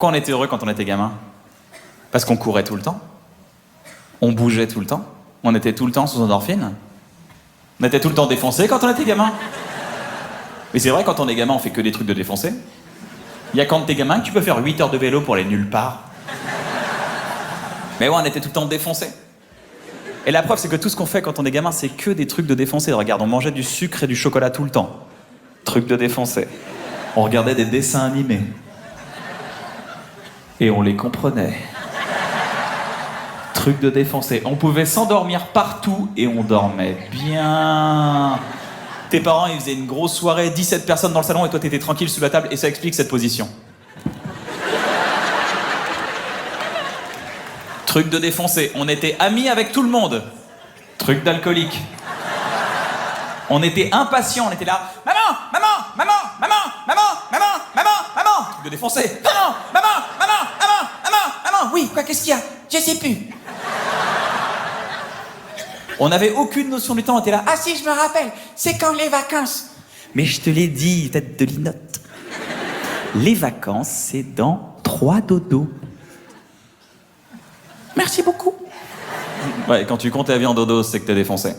Pourquoi on était heureux quand on était gamin? Parce qu'on courait tout le temps. On bougeait tout le temps. On était tout le temps sous endorphine. On était tout le temps défoncé quand on était gamin. Mais c'est vrai, quand on est gamin, on fait que des trucs de défoncé. Il y a quand t'es gamin que tu peux faire 8 heures de vélo pour aller nulle part. Mais ouais, on était tout le temps défoncé. Et la preuve, c'est que tout ce qu'on fait quand on est gamin, c'est que des trucs de défoncé. Regarde, on mangeait du sucre et du chocolat tout le temps. Truc de défoncé. On regardait des dessins animés. Et on les comprenait. Truc de défoncé. On pouvait s'endormir partout et on dormait bien. Tes parents, ils faisaient une grosse soirée, 17 personnes dans le salon et toi, t'étais tranquille sous la table et ça explique cette position. Truc de défoncé. On était amis avec tout le monde. Truc d'alcoolique. On était impatients, on était là. Maman, maman, maman, maman, maman, maman, maman, maman. Truc de défoncé. Maman, maman, maman, maman, maman, maman. Oui, quoi, qu'est-ce qu'il y a? Je sais plus. On n'avait aucune notion du temps, on était là. Ah si, je me rappelle, c'est quand les vacances? Mais je te l'ai dit, tête de linotte. Les vacances, c'est dans 3 dodos. Merci beaucoup. Ouais, quand tu comptes ta vie en dodo, c'est que t'es défoncé.